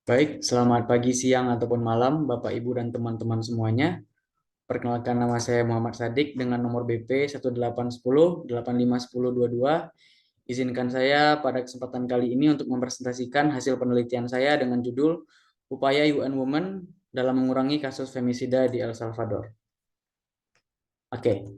Baik, selamat pagi, siang, ataupun malam, Bapak, Ibu, dan teman-teman semuanya. Perkenalkan, nama saya Muhammad Sadik dengan nomor BP 1810 851022. Izinkan saya pada kesempatan kali ini untuk mempresentasikan hasil penelitian saya dengan judul Upaya UN Women dalam mengurangi kasus femisida di El Salvador. Oke,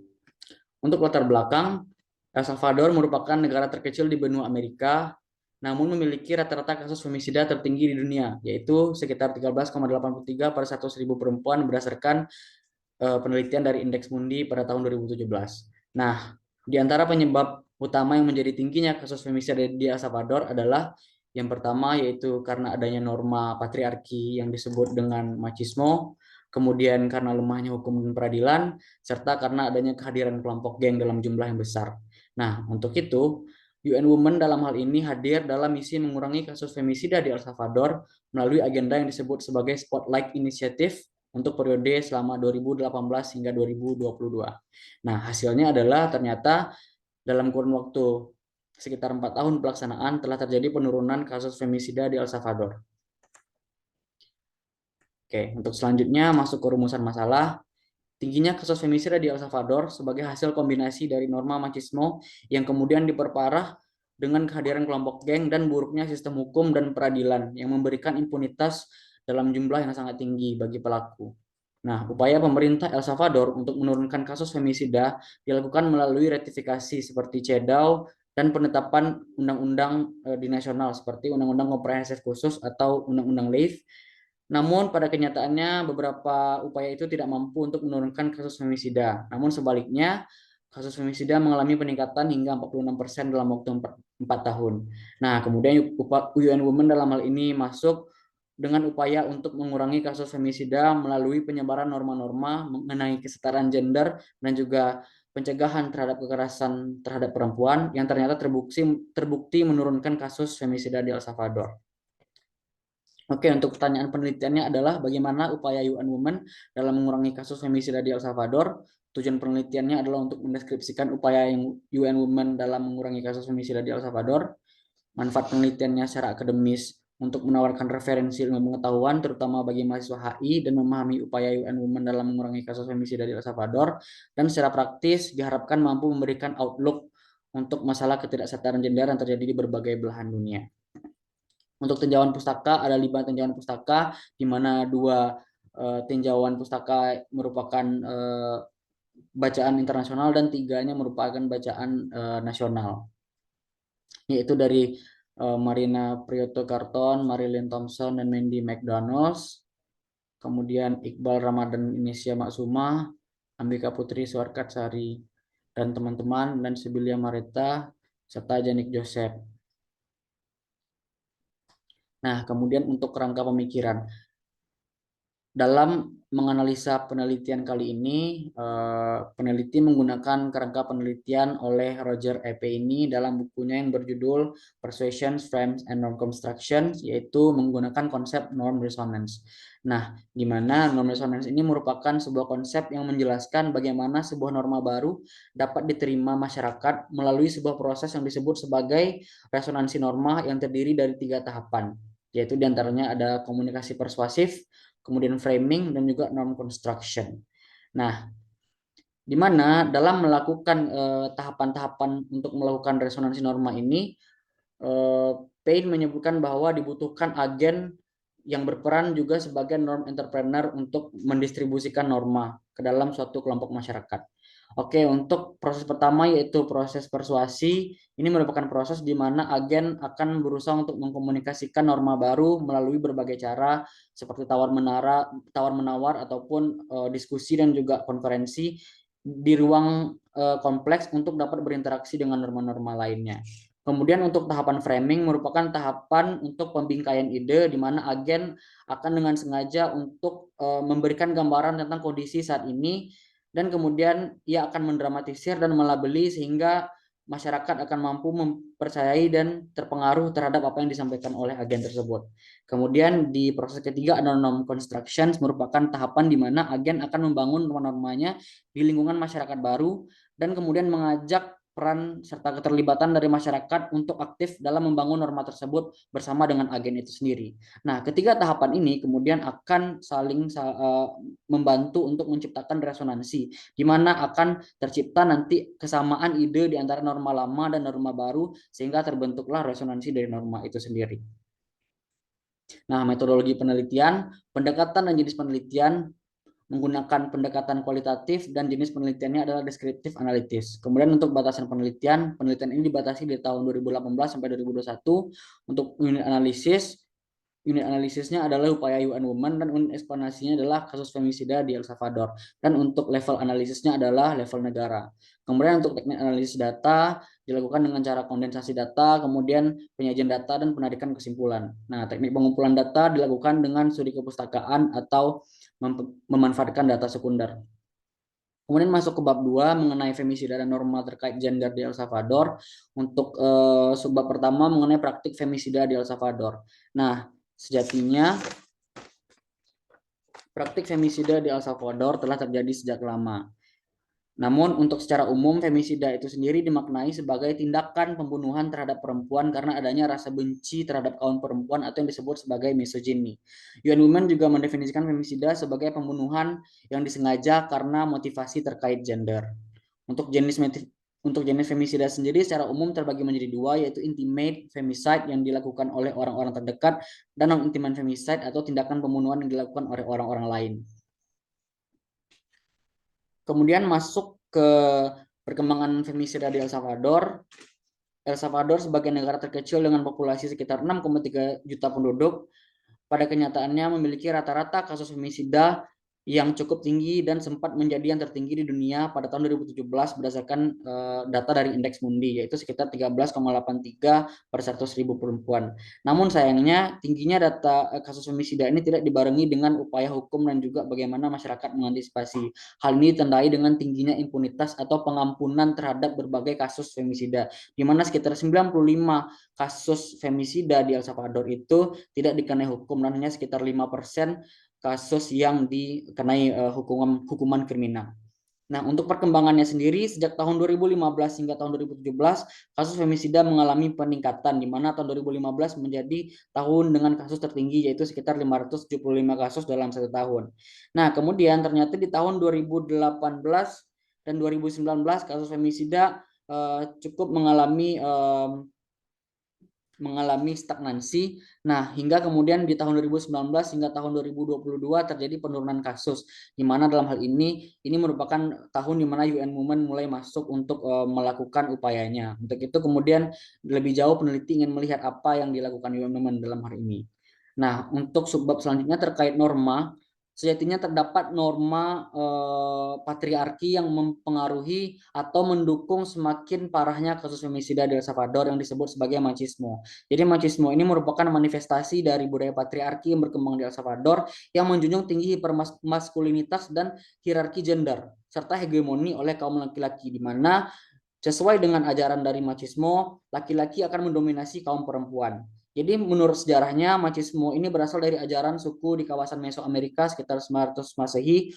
untuk latar belakang, El Salvador merupakan negara terkecil di benua Amerika, namun memiliki rata-rata kasus femisida tertinggi di dunia, yaitu sekitar 13,83 per 100.000 perempuan berdasarkan penelitian dari Indeks Mundi pada tahun 2017. Nah, di antara penyebab utama yang menjadi tingginya kasus femisida di El Salvador adalah yang pertama yaitu karena adanya norma patriarki yang disebut dengan machismo, kemudian karena lemahnya hukum dan peradilan, serta karena adanya kehadiran kelompok geng dalam jumlah yang besar. Nah, untuk itu, UN Women dalam hal ini hadir dalam misi mengurangi kasus femisida di El Salvador melalui agenda yang disebut sebagai Spotlight Initiative untuk periode selama 2018 hingga 2022. Nah, hasilnya adalah ternyata dalam kurun waktu sekitar 4 tahun pelaksanaan telah terjadi penurunan kasus femisida di El Salvador. Oke, untuk selanjutnya masuk ke rumusan masalah. Tingginya kasus femisida di El Salvador sebagai hasil kombinasi dari norma machismo yang kemudian diperparah dengan kehadiran kelompok geng dan buruknya sistem hukum dan peradilan yang memberikan impunitas dalam jumlah yang sangat tinggi bagi pelaku. Nah, upaya pemerintah El Salvador untuk menurunkan kasus femisida dilakukan melalui ratifikasi seperti CEDAW dan penetapan undang-undang di nasional seperti Undang-Undang Komprehensif Khusus atau Undang-Undang LAIF. Namun pada kenyataannya beberapa upaya itu tidak mampu untuk menurunkan kasus femisida. Namun sebaliknya, kasus femisida mengalami peningkatan hingga 46% dalam waktu 4 tahun. Nah, kemudian UN Women dalam hal ini masuk dengan upaya untuk mengurangi kasus femisida melalui penyebaran norma-norma mengenai kesetaraan gender dan juga pencegahan terhadap kekerasan terhadap perempuan yang ternyata terbukti menurunkan kasus femisida di El Salvador. Oke, untuk pertanyaan penelitiannya adalah bagaimana upaya UN Women dalam mengurangi kasus femisida di El Salvador. Tujuan penelitiannya adalah untuk mendeskripsikan upaya yang UN Women dalam mengurangi kasus femisida di El Salvador, manfaat penelitiannya secara akademis untuk menawarkan referensi ilmu pengetahuan terutama bagi mahasiswa HI dan memahami upaya UN Women dalam mengurangi kasus femisida di El Salvador, dan secara praktis diharapkan mampu memberikan outlook untuk masalah ketidaksetaraan gender yang terjadi di berbagai belahan dunia. Untuk tinjauan pustaka ada 5 tinjauan pustaka, di mana 2 tinjauan pustaka merupakan bacaan internasional dan 3-nya merupakan bacaan nasional, yaitu dari Marina Prioto Carton, Marilyn Thompson, dan Mandy McDonald. Kemudian Iqbal Ramadan Indonesia Maksuma, Ambika Putri Suarkat Sari, dan teman-teman, dan Sibilia Marita, serta Janik Joseph. Nah, kemudian untuk kerangka pemikiran. Dalam menganalisa penelitian kali ini, peneliti menggunakan kerangka penelitian oleh Roger E. Payne dalam bukunya yang berjudul Persuasions, Frames, and Norm Construction, yaitu menggunakan konsep norm resonance. Nah, di mana norm resonance ini merupakan sebuah konsep yang menjelaskan bagaimana sebuah norma baru dapat diterima masyarakat melalui sebuah proses yang disebut sebagai resonansi norma yang terdiri dari 3 tahapan, yaitu diantaranya ada komunikasi persuasif, kemudian framing, dan juga norm construction. Nah, di mana dalam melakukan tahapan-tahapan untuk melakukan resonansi norma ini, Payne menyebutkan bahwa dibutuhkan agen yang berperan juga sebagai norm entrepreneur untuk mendistribusikan norma ke dalam suatu kelompok masyarakat. Oke, untuk proses pertama yaitu proses persuasi. Ini merupakan proses di mana agen akan berusaha untuk mengkomunikasikan norma baru melalui berbagai cara seperti tawar menawar ataupun diskusi dan juga konferensi di ruang kompleks untuk dapat berinteraksi dengan norma-norma lainnya. Kemudian untuk tahapan framing merupakan tahapan untuk pembingkaian ide di mana agen akan dengan sengaja untuk memberikan gambaran tentang kondisi saat ini, dan kemudian ia akan mendramatisir dan melabeli sehingga masyarakat akan mampu mempercayai dan terpengaruh terhadap apa yang disampaikan oleh agen tersebut. Kemudian di proses ketiga ada norm construction, merupakan tahapan di mana agen akan membangun norma-normanya di lingkungan masyarakat baru dan kemudian mengajak peran serta keterlibatan dari masyarakat untuk aktif dalam membangun norma tersebut bersama dengan agen itu sendiri. Nah, ketiga tahapan ini kemudian akan saling membantu untuk menciptakan resonansi, di mana akan tercipta nanti kesamaan ide di antara norma lama dan norma baru, sehingga terbentuklah resonansi dari norma itu sendiri. Nah, metodologi penelitian, pendekatan dan jenis penelitian menggunakan pendekatan kualitatif dan jenis penelitiannya adalah deskriptif analitis. Kemudian untuk batasan penelitian, penelitian ini dibatasi dari tahun 2018 sampai 2021. Untuk unit analisisnya adalah upaya UN Women dan unit eksplorasinya adalah kasus femisida di El Salvador. Dan untuk level analisisnya adalah level negara. Kemudian untuk teknik analisis data dilakukan dengan cara kondensasi data, kemudian penyajian data dan penarikan kesimpulan. Nah, teknik pengumpulan data dilakukan dengan studi kepustakaan atau memanfaatkan data sekunder. Kemudian masuk ke bab 2 mengenai femisida dan norma terkait gender di El Salvador. Untuk subbab pertama mengenai praktik femisida di El Salvador. Nah, sejatinya praktik femisida di El Salvador telah terjadi sejak lama. Namun untuk secara umum femisida itu sendiri dimaknai sebagai tindakan pembunuhan terhadap perempuan karena adanya rasa benci terhadap kaum perempuan atau yang disebut sebagai misogyny. UN Women juga mendefinisikan femisida sebagai pembunuhan yang disengaja karena motivasi terkait gender. Untuk jenis femisida sendiri secara umum terbagi menjadi dua, yaitu intimate femicide yang dilakukan oleh orang-orang terdekat dan non-intimate femicide atau tindakan pembunuhan yang dilakukan oleh orang-orang lain. Kemudian masuk ke perkembangan femisida di El Salvador. El Salvador sebagai negara terkecil dengan populasi sekitar 6,3 juta penduduk, pada kenyataannya memiliki rata-rata kasus femisida yang cukup tinggi dan sempat menjadi yang tertinggi di dunia pada tahun 2017 berdasarkan data dari Indeks Mundi, yaitu sekitar 13,83 per 100.000 perempuan. Namun sayangnya tingginya data kasus femisida ini tidak dibarengi dengan upaya hukum dan juga bagaimana masyarakat mengantisipasi. Hal ini ditandai dengan tingginya impunitas atau pengampunan terhadap berbagai kasus femisida, di mana sekitar 95 kasus femisida di El Salvador itu tidak dikenai hukum dan hanya sekitar 5% kasus yang dikenai hukuman kriminal. Nah, untuk perkembangannya sendiri sejak tahun 2015 hingga tahun 2017 kasus femisida mengalami peningkatan, di mana tahun 2015 menjadi tahun dengan kasus tertinggi yaitu sekitar 575 kasus dalam satu tahun. Nah, kemudian ternyata di tahun 2018 dan 2019 kasus femisida cukup mengalami stagnansi. Nah, hingga kemudian di tahun 2019 hingga tahun 2022 terjadi penurunan kasus, di mana dalam hal ini merupakan tahun di mana UN Women mulai masuk untuk melakukan upayanya. Untuk itu kemudian lebih jauh peneliti ingin melihat apa yang dilakukan UN Women dalam hal ini. Nah, untuk subbab selanjutnya terkait norma, sejatinya terdapat norma patriarki yang mempengaruhi atau mendukung semakin parahnya kasus femisida di El Salvador yang disebut sebagai machismo. Jadi machismo ini merupakan manifestasi dari budaya patriarki yang berkembang di El Salvador yang menjunjung tinggi hipermaskulinitas dan hierarki gender serta hegemoni oleh kaum laki-laki, di mana sesuai dengan ajaran dari machismo, laki-laki akan mendominasi kaum perempuan. Jadi menurut sejarahnya machismo ini berasal dari ajaran suku di kawasan Mesoamerika sekitar 900 Masehi,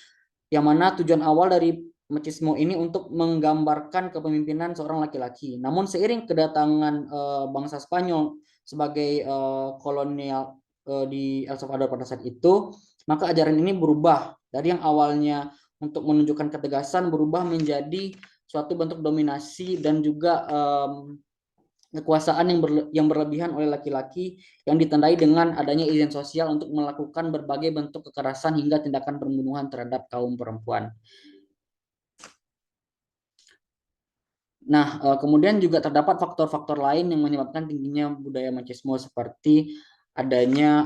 yang mana tujuan awal dari machismo ini untuk menggambarkan kepemimpinan seorang laki-laki. Namun seiring kedatangan bangsa Spanyol sebagai kolonial di El Salvador pada saat itu, maka ajaran ini berubah dari yang awalnya untuk menunjukkan ketegasan berubah menjadi suatu bentuk dominasi dan juga kekuasaan yang berlebihan oleh laki-laki yang ditandai dengan adanya izin sosial untuk melakukan berbagai bentuk kekerasan hingga tindakan pembunuhan terhadap kaum perempuan. Nah, kemudian juga terdapat faktor-faktor lain yang menyebabkan tingginya budaya machismo seperti adanya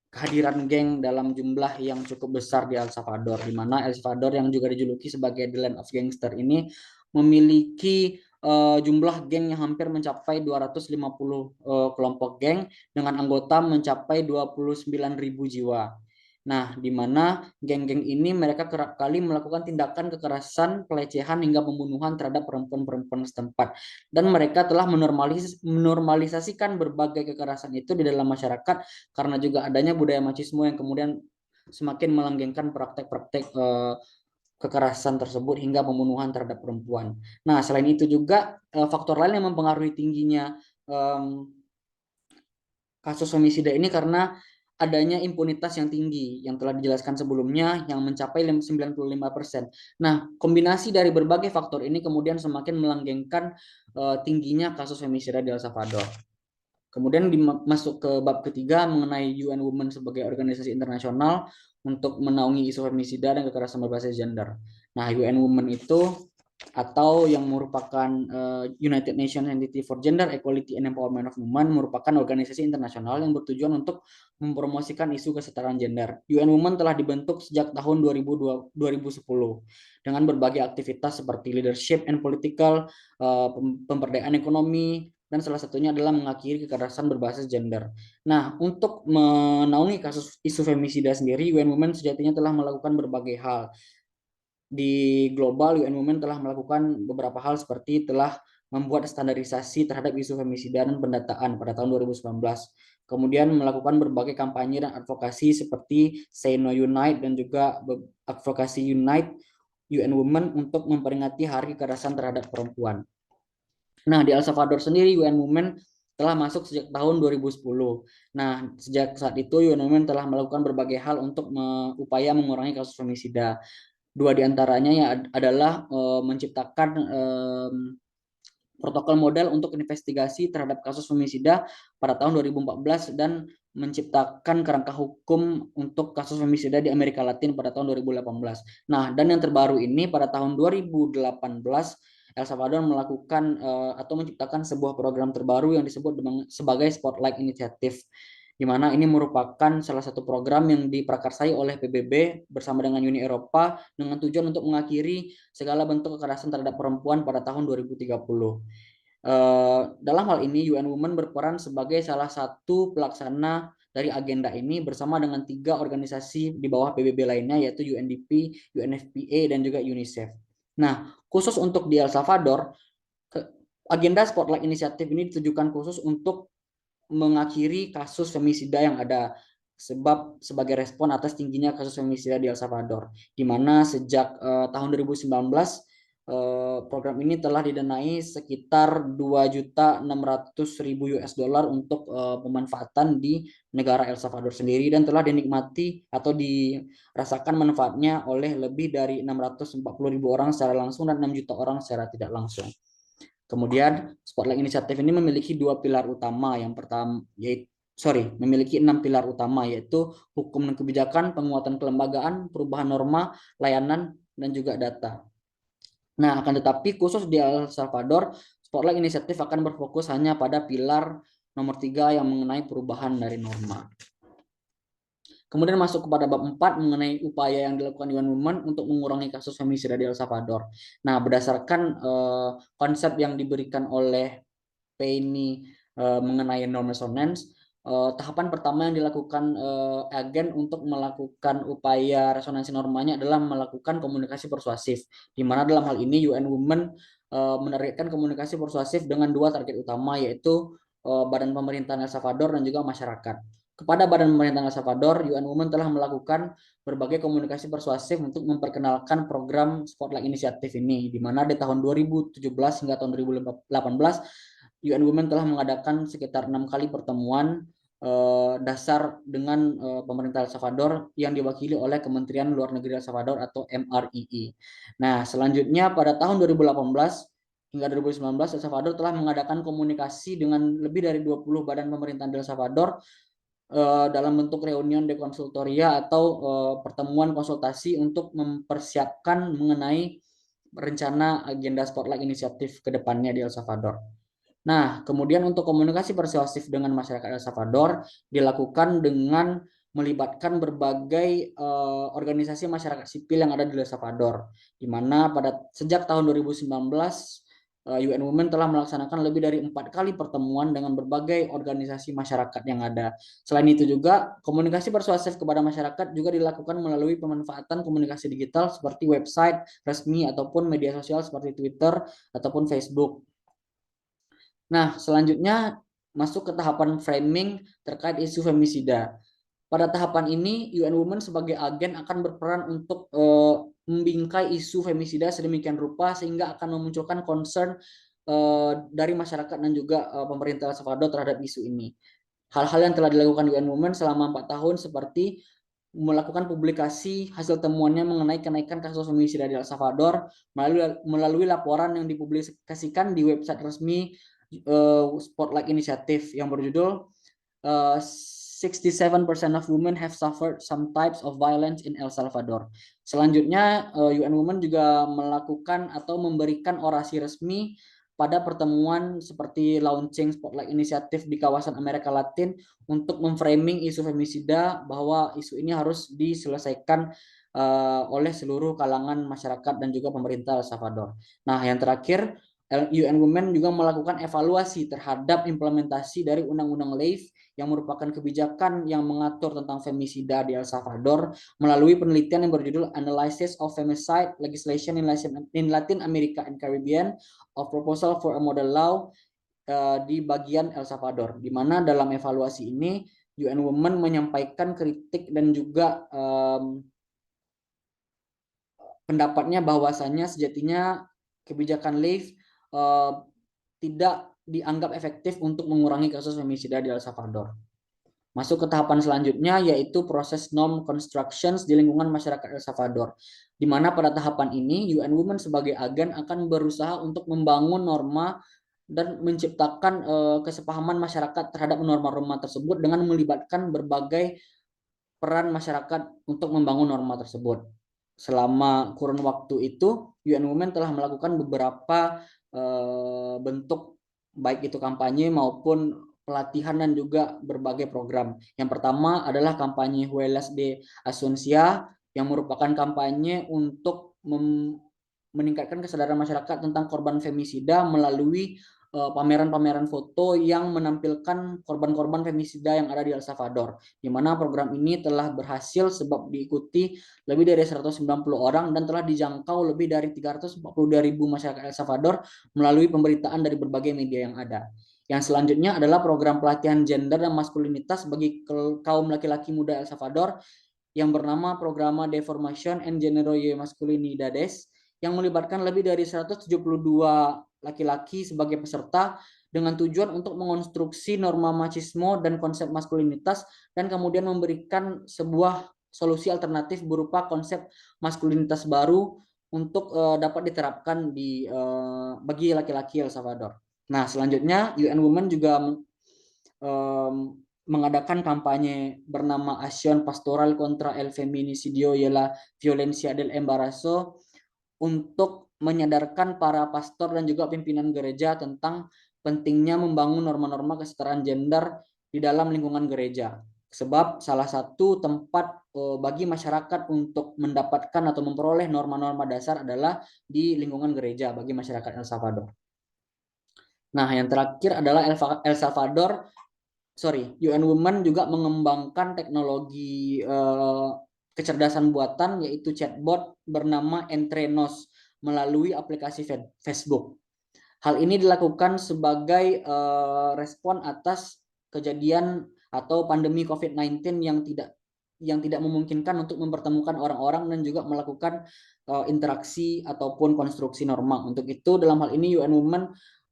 kehadiran geng dalam jumlah yang cukup besar di El Salvador, di mana El Salvador yang juga dijuluki sebagai the land of gangster ini memiliki jumlah geng yang hampir mencapai 250 kelompok geng dengan anggota mencapai 29.000 jiwa. Nah, di mana geng-geng ini mereka kerap kali melakukan tindakan kekerasan, pelecehan hingga pembunuhan terhadap perempuan-perempuan setempat. Dan mereka telah menormalisasikan berbagai kekerasan itu di dalam masyarakat karena juga adanya budaya machismo yang kemudian semakin melanggengkan praktek-praktek kekerasan tersebut hingga pembunuhan terhadap perempuan. Nah, selain itu juga faktor lain yang mempengaruhi tingginya kasus femisida ini karena adanya impunitas yang tinggi yang telah dijelaskan sebelumnya yang mencapai 95%. Nah, kombinasi dari berbagai faktor ini kemudian semakin melanggengkan tingginya kasus femisida di El Salvador. Kemudian masuk ke bab ketiga mengenai UN Women sebagai organisasi internasional untuk menaungi isu femisida dan kekerasan berbasis gender. Nah, UN Women itu atau yang merupakan United Nations Entity for Gender Equality and Empowerment of Women merupakan organisasi internasional yang bertujuan untuk mempromosikan isu kesetaraan gender. UN Women telah dibentuk sejak tahun 2010 dengan berbagai aktivitas seperti leadership and political, pemberdayaan ekonomi, dan salah satunya adalah mengakhiri kekerasan berbasis gender. Nah, untuk menaungi kasus isu femisida sendiri, UN Women sejatinya telah melakukan berbagai hal. Di global, UN Women telah melakukan beberapa hal seperti telah membuat standarisasi terhadap isu femisida dan pendataan pada tahun 2019. Kemudian melakukan berbagai kampanye dan advokasi seperti Say No Unite dan juga advokasi Unite UN Women untuk memperingati Hari Kekerasan Terhadap Perempuan. Nah, di El Salvador sendiri UN Women telah masuk sejak tahun 2010. Nah, sejak saat itu UN Women telah melakukan berbagai hal untuk upaya mengurangi kasus femisida. Dua diantaranya ya adalah menciptakan protokol model untuk investigasi terhadap kasus femisida pada tahun 2014 dan menciptakan kerangka hukum untuk kasus femisida di Amerika Latin pada tahun 2018. Nah, dan yang terbaru ini pada tahun 2018 El Salvador melakukan atau menciptakan sebuah program terbaru yang disebut sebagai Spotlight Initiative, di mana ini merupakan salah satu program yang diprakarsai oleh PBB bersama dengan Uni Eropa dengan tujuan untuk mengakhiri segala bentuk kekerasan terhadap perempuan pada tahun 2030. Dalam hal ini UN Women berperan sebagai salah satu pelaksana dari agenda ini bersama dengan 3 organisasi di bawah PBB lainnya yaitu UNDP, UNFPA, dan juga UNICEF. Nah, khusus untuk di El Salvador, agenda Spotlight Initiative ini ditujukan khusus untuk mengakhiri kasus femisida yang ada sebab sebagai respon atas tingginya kasus femisida di El Salvador, di mana sejak tahun 2019 program ini telah didanai sekitar 2.600.000 US dollar untuk pemanfaatan di negara El Salvador sendiri dan telah dinikmati atau dirasakan manfaatnya oleh lebih dari 640.000 orang secara langsung dan 6 juta orang secara tidak langsung. Kemudian Spotlight Initiative ini memiliki 2 pilar utama. Yang pertama memiliki 6 pilar utama yaitu hukum dan kebijakan, penguatan kelembagaan, perubahan norma, layanan, dan juga data. Nah, akan tetapi khusus di El Salvador, Spotlight Initiative akan berfokus hanya pada pilar nomor 3 yang mengenai perubahan dari norma. Kemudian masuk kepada bab 4 mengenai upaya yang dilakukan UN Women untuk mengurangi kasus femisida di El Salvador. Nah, berdasarkan konsep yang diberikan oleh Penny mengenai norm resonance, tahapan pertama yang dilakukan agen untuk melakukan upaya resonansi normanya adalah melakukan komunikasi persuasif, di mana dalam hal ini UN Women menargetkan komunikasi persuasif dengan 2 target utama yaitu Badan Pemerintahan El Salvador dan juga masyarakat. Kepada Badan Pemerintahan El Salvador, UN Women telah melakukan berbagai komunikasi persuasif untuk memperkenalkan program Spotlight Initiative ini, di mana di tahun 2017 hingga tahun 2018 UN Women telah mengadakan sekitar 6 kali pertemuan dasar dengan pemerintah El Salvador yang diwakili oleh Kementerian Luar Negeri El Salvador atau MRII. Nah, selanjutnya pada tahun 2018 hingga 2019 El Salvador telah mengadakan komunikasi dengan lebih dari 20 badan pemerintahan El Salvador dalam bentuk reunion de konsultoria atau pertemuan konsultasi untuk mempersiapkan mengenai rencana agenda Spotlight Initiative ke depannya di El Salvador. Nah, kemudian untuk komunikasi persuasif dengan masyarakat El Salvador dilakukan dengan melibatkan berbagai organisasi masyarakat sipil yang ada di El Salvador, di mana sejak tahun 2019 UN Women telah melaksanakan lebih dari 4 kali pertemuan dengan berbagai organisasi masyarakat yang ada. Selain itu juga komunikasi persuasif kepada masyarakat juga dilakukan melalui pemanfaatan komunikasi digital seperti website resmi ataupun media sosial seperti Twitter ataupun Facebook. Nah, selanjutnya masuk ke tahapan framing terkait isu femisida. Pada tahapan ini, UN Women sebagai agen akan berperan untuk membingkai isu femisida sedemikian rupa sehingga akan memunculkan concern dari masyarakat dan juga pemerintah El Salvador terhadap isu ini. Hal-hal yang telah dilakukan UN Women selama 4 tahun seperti melakukan publikasi hasil temuannya mengenai kenaikan kasus femisida di El Salvador melalui laporan yang dipublikasikan di website resmi Spotlight Initiative yang berjudul 67% of women have suffered some types of violence in El Salvador. Selanjutnya, UN Women juga melakukan atau memberikan orasi resmi pada pertemuan seperti launching Spotlight Initiative di kawasan Amerika Latin untuk memframing isu femisida bahwa isu ini harus diselesaikan oleh seluruh kalangan masyarakat dan juga pemerintah El Salvador. Nah, yang terakhir, UN Women juga melakukan evaluasi terhadap implementasi dari Undang-Undang LAIF yang merupakan kebijakan yang mengatur tentang femisida di El Salvador melalui penelitian yang berjudul Analysis of Femicide Legislation in Latin America and Caribbean of Proposal for a Model Law di bagian El Salvador, di mana dalam evaluasi ini UN Women menyampaikan kritik dan juga pendapatnya bahwasannya sejatinya kebijakan LAIF tidak dianggap efektif untuk mengurangi kasus femisida di El Salvador. Masuk ke tahapan selanjutnya yaitu proses norm constructions di lingkungan masyarakat El Salvador, di mana pada tahapan ini UN Women sebagai agen akan berusaha untuk membangun norma dan menciptakan kesepahaman masyarakat terhadap norma-norma tersebut dengan melibatkan berbagai peran masyarakat untuk membangun norma tersebut. Selama kurun waktu itu, UN Women telah melakukan beberapa bentuk baik itu kampanye maupun pelatihan dan juga berbagai program. Yang pertama adalah kampanye Huelgas de Asuncia yang merupakan kampanye untuk meningkatkan kesadaran masyarakat tentang korban femisida melalui pameran-pameran foto yang menampilkan korban-korban femisida yang ada di El Salvador, di mana program ini telah berhasil sebab diikuti lebih dari 190 orang dan telah dijangkau lebih dari 342.000 masyarakat El Salvador melalui pemberitaan dari berbagai media yang ada. Yang selanjutnya adalah program pelatihan gender dan maskulinitas bagi kaum laki-laki muda El Salvador yang bernama Programa de Formación en Género y Masculinidades yang melibatkan lebih dari 172 laki-laki sebagai peserta dengan tujuan untuk mengonstruksi norma machismo dan konsep maskulinitas dan kemudian memberikan sebuah solusi alternatif berupa konsep maskulinitas baru untuk dapat diterapkan bagi laki-laki El Salvador. Nah, selanjutnya UN Women juga mengadakan kampanye bernama Acción Pastoral contra el Feminicidio y la Violencia del Embarazo untuk menyadarkan para pastor dan juga pimpinan gereja tentang pentingnya membangun norma-norma kesetaraan gender di dalam lingkungan gereja. Sebab salah satu tempat bagi masyarakat untuk mendapatkan atau memperoleh norma-norma dasar adalah di lingkungan gereja bagi masyarakat El Salvador. Nah, yang terakhir adalah UN Women juga mengembangkan teknologi kecerdasan buatan yaitu chatbot bernama Entrenos melalui aplikasi Facebook. Hal ini dilakukan sebagai respon atas kejadian atau pandemi COVID-19 yang tidak memungkinkan untuk mempertemukan orang-orang dan juga melakukan interaksi ataupun konstruksi norma. Untuk itu dalam hal ini UN Women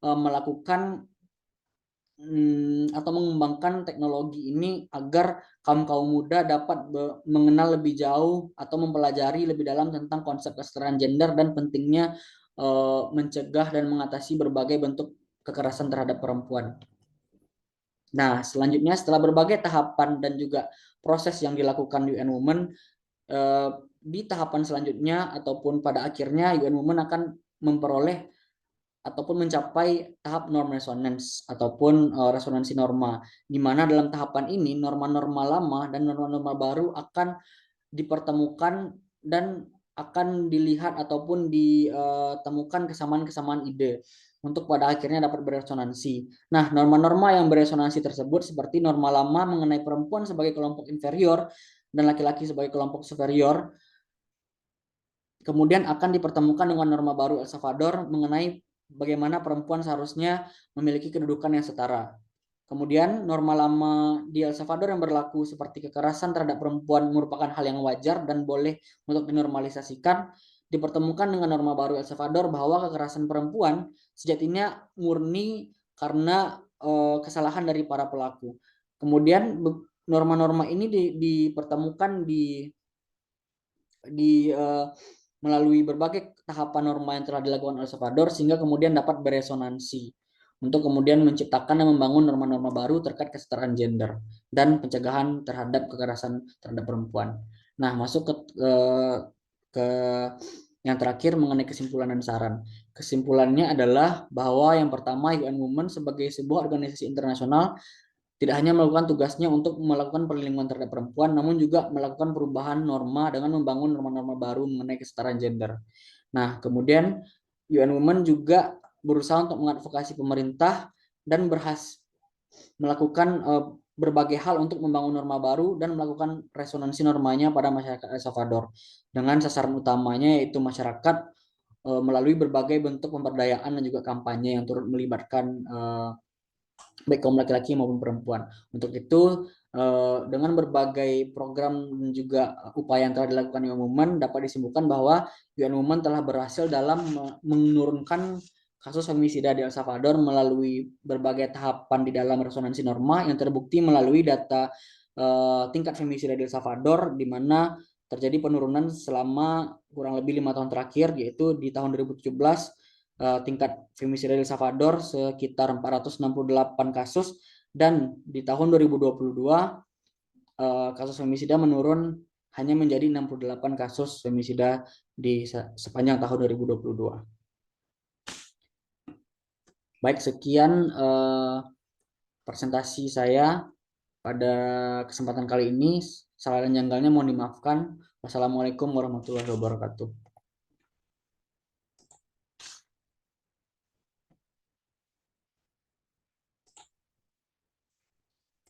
melakukan atau mengembangkan teknologi ini agar kaum muda dapat mengenal lebih jauh atau mempelajari lebih dalam tentang konsep kesetaraan gender dan pentingnya mencegah dan mengatasi berbagai bentuk kekerasan terhadap perempuan. Nah, selanjutnya setelah berbagai tahapan dan juga proses yang dilakukan UN Women, di tahapan selanjutnya ataupun pada akhirnya UN Women akan memperoleh ataupun mencapai tahap norm resonance ataupun resonansi norma, di mana dalam tahapan ini norma-norma lama dan norma-norma baru akan dipertemukan dan akan dilihat ataupun ditemukan kesamaan-kesamaan ide untuk pada akhirnya dapat beresonansi. Nah, norma-norma yang beresonansi tersebut seperti norma lama mengenai perempuan sebagai kelompok inferior dan laki-laki sebagai kelompok superior, kemudian akan dipertemukan dengan norma baru El Salvador mengenai bagaimana perempuan seharusnya memiliki kedudukan yang setara. Kemudian norma lama di El Salvador yang berlaku seperti kekerasan terhadap perempuan merupakan hal yang wajar dan boleh untuk dinormalisasikan, dipertemukan dengan norma baru El Salvador bahwa kekerasan perempuan sejatinya murni karena kesalahan dari para pelaku. Kemudian norma-norma ini dipertemukan di melalui berbagai tahapan norma yang telah dilakukan El Salvador sehingga kemudian dapat beresonansi untuk kemudian menciptakan dan membangun norma-norma baru terkait kesetaraan gender dan pencegahan terhadap kekerasan terhadap perempuan. Nah, masuk ke yang terakhir mengenai kesimpulan dan saran. Kesimpulannya adalah bahwa yang pertama UN Women sebagai sebuah organisasi internasional tidak hanya melakukan tugasnya untuk melakukan perlindungan terhadap perempuan, namun juga melakukan perubahan norma dengan membangun norma-norma baru mengenai kesetaraan gender. Nah, kemudian UN Women juga berusaha untuk mengadvokasi pemerintah dan melakukan berbagai hal untuk membangun norma baru dan melakukan resonansi normanya pada masyarakat El Salvador dengan sasaran utamanya yaitu masyarakat melalui berbagai bentuk pemberdayaan dan juga kampanye yang turut melibatkan baik kaum laki-laki maupun perempuan. Untuk itu dengan berbagai program dan juga upaya yang telah dilakukan UN Women dapat disimpulkan bahwa UN Women telah berhasil dalam menurunkan kasus femisida di El Salvador melalui berbagai tahapan di dalam resonansi norma yang terbukti melalui data tingkat femisida di El Salvador di mana terjadi penurunan selama kurang lebih 5 tahun terakhir, yaitu di tahun 2017 tingkat femisida di El Salvador sekitar 468 kasus dan di tahun 2022 kasus femisida menurun hanya menjadi 68 kasus femisida di sepanjang tahun 2022. Baik, sekian presentasi saya pada kesempatan kali ini. Salah dan janggalnya mohon dimaafkan. Wassalamualaikum warahmatullahi wabarakatuh.